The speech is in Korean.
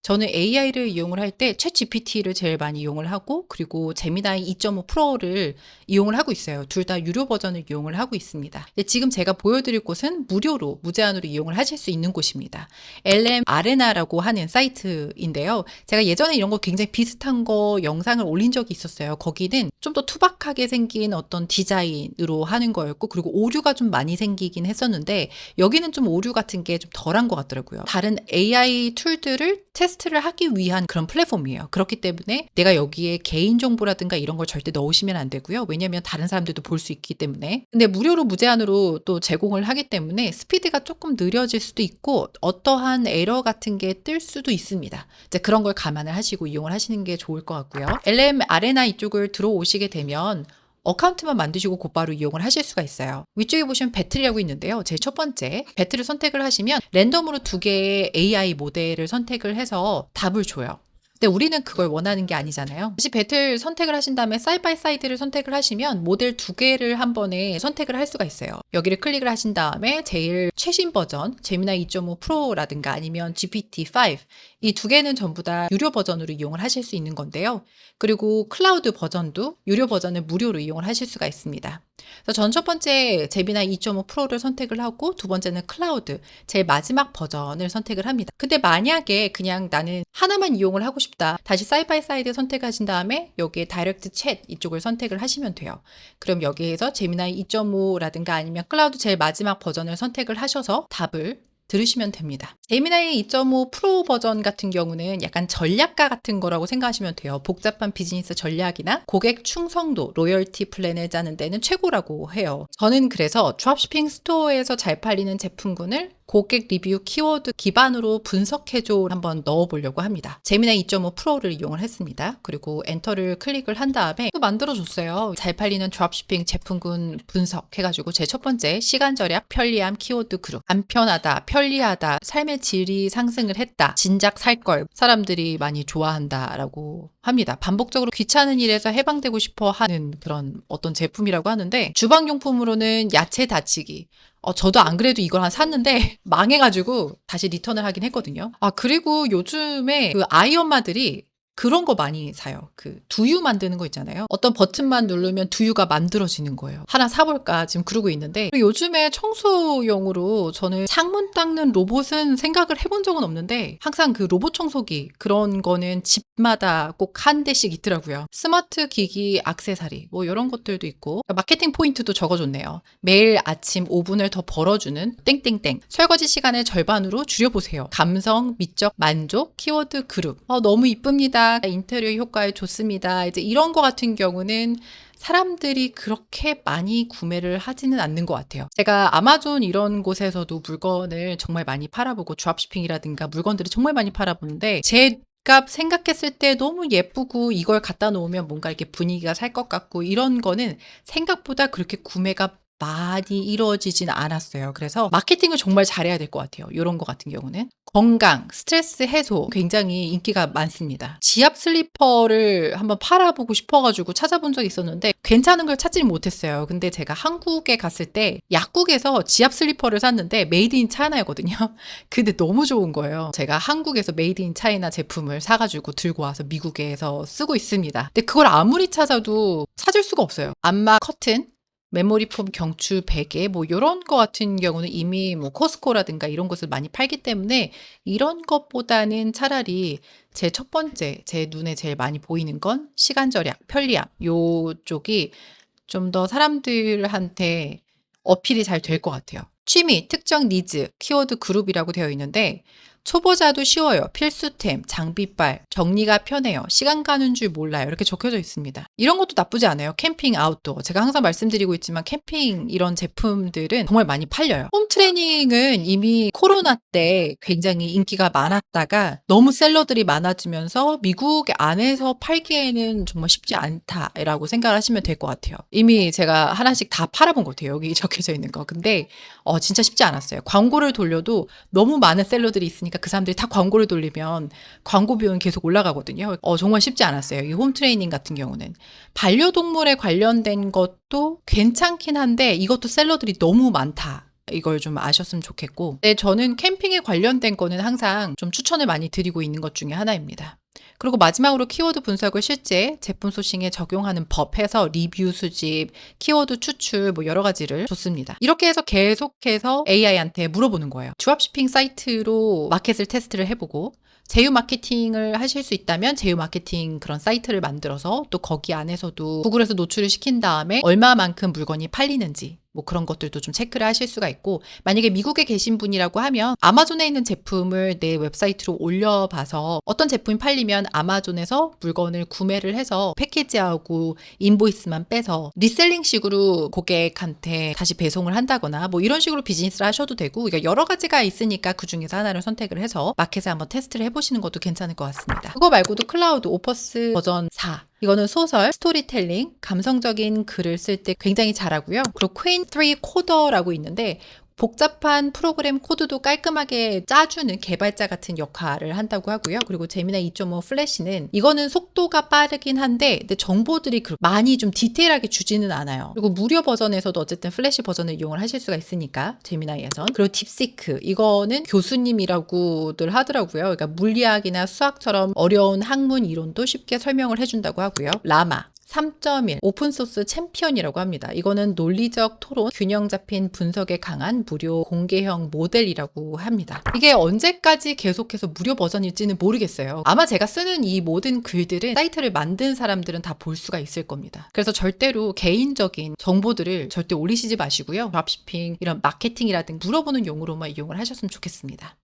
저는 AI를 이용을 할 때 챗GPT를 제일 많이 이용을 하고 그리고 제미나이 2.5 프로를 이용을 하고 있어요. 둘 다 유료 버전을 이용을 하고 있습니다. 근데 지금 제가 보여드릴 곳은 무료로 무제한으로 이용을 하실 수 있는 곳입니다. LM 아레나라고 하는 사이트인데요. 제가 예전에 이런 거 굉장히 비슷한 거 영상을 올린 적이 있었어요. 거기는 좀 더 투박하게 생긴 어떤 디자인으로 하는 거였고 그리고 오류가 좀 많이 생기긴 했었는데 여기는 좀 오류 같은 게 좀 덜한 것 같더라고요. 다른 AI 툴들을 테스트를 하기 위한 그런 플랫폼이에요. 그렇기 때문에 내가 여기에 개인정보라든가 이런 걸 절대 넣으시면 안 되고요. 왜냐면 다른 사람들도 볼 수 있기 때문에. 근데 무료로 무제한으로 또 제공을 하기 때문에 스피드가 조금 느려질 수도 있고 어떠한 에러 같은 게 뜰 수도 있습니다. 이제 그런 걸 감안을 하시고 이용을 하시는 게 좋을 것 같고요. LM 아레나 이쪽을 들어오시게 되면 어카운트만 만드시고 곧바로 이용을 하실 수가 있어요. 위쪽에 보시면 배틀이라고 있는데요. 제일 첫 번째 배틀을 선택을 하시면 랜덤으로 두 개의 AI 모델을 선택을 해서 답을 줘요. 근데 우리는 그걸 원하는 게 아니잖아요. 다시 배틀 선택을 하신 다음에 사이드 바이 사이드를 선택을 하시면 모델 두 개를 한 번에 선택을 할 수가 있어요. 여기를 클릭을 하신 다음에 제일 최신 버전 제미나이 2.5 프로라든가 아니면 GPT-5 이 두 개는 전부 다 유료 버전으로 이용을 하실 수 있는 건데요. 그리고 클라우드 버전도 유료 버전을 무료로 이용을 하실 수가 있습니다. 그래서 전 첫 번째 제미나이 2.5 프로를 선택을 하고 두 번째는 클라우드 제일 마지막 버전을 선택을 합니다. 근데 만약에 그냥 나는 하나만 이용을 하고 싶다. 다시 사이드 바이 사이드 선택하신 다음에 여기에 다이렉트 챗 이쪽을 선택을 하시면 돼요. 그럼 여기에서 제미나이 2.5라든가 아니면 클라우드 제일 마지막 버전을 선택을 하셔서 답을 들으시면 됩니다. 제미나이 2.5 프로 버전 같은 경우는 약간 전략가 같은 거라고 생각하시면 돼요. 복잡한 비즈니스 전략이나 고객 충성도, 로열티 플랜을 짜는 데는 최고라고 해요. 저는 그래서 드롭시핑 스토어에서 잘 팔리는 제품군을 고객 리뷰 키워드 기반으로 분석해줘 한번 넣어보려고 합니다. 제미나이 2.5 프로를 이용을 했습니다. 그리고 엔터를 클릭을 한 다음에 또 만들어줬어요. 잘 팔리는 드롭시핑 제품군 분석해가지고 제 첫 번째 시간 절약, 편리함 키워드 그룹, 간편하다, 편리하다, 삶의 질이 상승을 했다, 진작 살 걸 사람들이 많이 좋아한다라고 합니다. 반복적으로 귀찮은 일에서 해방되고 싶어 하는 그런 어떤 제품이라고 하는데 주방용품으로는 야채 다치기 저도 안 그래도 이걸 하나 샀는데 망해가지고 다시 리턴을 하긴 했거든요. 그리고 요즘에 그 아이 엄마들이 그런 거 많이 사요. 그 두유 만드는 거 있잖아요. 어떤 버튼만 누르면 두유가 만들어지는 거예요. 하나 사볼까 지금 그러고 있는데 그리고 요즘에 청소용으로 저는 창문 닦는 로봇은 생각을 해본 적은 없는데 항상 그 로봇 청소기 그런 거는 집마다 꼭 한 대씩 있더라고요. 스마트 기기 액세서리 뭐 이런 것들도 있고 마케팅 포인트도 적어줬네요. 매일 아침 5분을 더 벌어주는 땡땡땡 설거지 시간을 절반으로 줄여보세요. 감성, 미적, 만족, 키워드 그룹 너무 이쁩니다. 인테리어 효과에 좋습니다. 이제 이런 거 같은 경우는 사람들이 그렇게 많이 구매를 하지는 않는 것 같아요. 제가 아마존 이런 곳에서도 물건을 정말 많이 팔아보고 드롭시핑이라든가 물건들을 정말 많이 팔아보는데 제 값 생각했을 때 너무 예쁘고 이걸 갖다 놓으면 뭔가 이렇게 분위기가 살 것 같고 이런 거는 생각보다 그렇게 구매가 많이 이루어지진 않았어요. 그래서 마케팅을 정말 잘해야 될 것 같아요. 이런 거 같은 경우는. 건강, 스트레스 해소 굉장히 인기가 많습니다. 지압 슬리퍼를 한번 팔아보고 싶어가지고 찾아본 적이 있었는데 괜찮은 걸 찾지는 못했어요. 근데 제가 한국에 갔을 때 약국에서 지압 슬리퍼를 샀는데 메이드 인 차이나였거든요. 근데 너무 좋은 거예요. 제가 한국에서 메이드 인 차이나 제품을 사가지고 들고 와서 미국에서 쓰고 있습니다. 근데 그걸 아무리 찾아도 찾을 수가 없어요. 암막 커튼, 메모리 폼 경추 베개 뭐 요런 거 같은 경우는 이미 뭐 코스코라든가 이런 곳을 많이 팔기 때문에 이런 것보다는 차라리 제 첫 번째 제 눈에 제일 많이 보이는 건 시간 절약, 편리함 요쪽이 좀 더 사람들한테 어필이 잘 될 것 같아요. 취미, 특정 니즈, 키워드 그룹이라고 되어 있는데 초보자도 쉬워요. 필수템, 장비빨, 정리가 편해요. 시간 가는 줄 몰라요. 이렇게 적혀져 있습니다. 이런 것도 나쁘지 않아요. 캠핑, 아웃도어. 제가 항상 말씀드리고 있지만 캠핑 이런 제품들은 정말 많이 팔려요. 홈 트레이닝은 이미 코로나 때 굉장히 인기가 많았다가 너무 셀러들이 많아지면서 미국 안에서 팔기에는 정말 쉽지 않다라고 생각을 하시면 될 것 같아요. 이미 제가 하나씩 다 팔아본 것 같아요. 여기 적혀져 있는 거. 근데 진짜 쉽지 않았어요. 광고를 돌려도 너무 많은 셀러들이 있으니까 그 사람들이 다 광고를 돌리면 광고 비용은 계속 올라가거든요. 정말 쉽지 않았어요. 이 홈 트레이닝 같은 경우는. 반려동물에 관련된 것도 괜찮긴 한데 이것도 셀러들이 너무 많다. 이걸 좀 아셨으면 좋겠고. 네, 저는 캠핑에 관련된 거는 항상 좀 추천을 많이 드리고 있는 것 중에 하나입니다. 그리고 마지막으로 키워드 분석을 실제 제품 소싱에 적용하는 법 해서 리뷰 수집, 키워드 추출 뭐 여러 가지를 줬습니다. 이렇게 해서 계속해서 AI한테 물어보는 거예요. 드롭시핑 사이트로 마켓을 테스트를 해보고 제휴 마케팅을 하실 수 있다면 제휴 마케팅 그런 사이트를 만들어서 또 거기 안에서도 구글에서 노출을 시킨 다음에 얼마만큼 물건이 팔리는지 뭐 그런 것들도 좀 체크를 하실 수가 있고, 만약에 미국에 계신 분이라고 하면 아마존에 있는 제품을 내 웹사이트로 올려봐서 어떤 제품이 팔리면 아마존에서 물건을 구매를 해서 패키지하고 인보이스만 빼서 리셀링식으로 고객한테 다시 배송을 한다거나 뭐 이런 식으로 비즈니스를 하셔도 되고, 그러니까 여러 가지가 있으니까 그 중에서 하나를 선택을 해서 마켓에 한번 테스트를 해보시는 것도 괜찮을 것 같습니다. 그거 말고도 클라우드 오퍼스 버전 4, 이거는 소설, 스토리텔링, 감성적인 글을 쓸 때 굉장히 잘하고요. 그리고 퀸3 코더라고 있는데 복잡한 프로그램 코드도 깔끔하게 짜주는 개발자 같은 역할을 한다고 하고요. 그리고 제미나이 2.5 플래시는 이거는 속도가 빠르긴 한데 근데 정보들이 많이 좀 디테일하게 주지는 않아요. 그리고 무료 버전에서도 어쨌든 플래시 버전을 이용을 하실 수가 있으니까 제미나이에선. 그리고 딥시크, 이거는 교수님이라고들 하더라고요. 그러니까 물리학이나 수학처럼 어려운 학문 이론도 쉽게 설명을 해준다고 하고요. 라마 3.1 오픈소스 챔피언이라고 합니다. 이거는 논리적 토론, 균형 잡힌 분석에 강한 무료 공개형 모델이라고 합니다. 이게 언제까지 계속해서 무료 버전일지는 모르겠어요. 아마 제가 쓰는 이 모든 글들은 사이트를 만든 사람들은 다 볼 수가 있을 겁니다. 그래서 절대로 개인적인 정보들을 절대 올리시지 마시고요. 드롭시핑 이런 마케팅이라든지 물어보는 용으로만 이용을 하셨으면 좋겠습니다.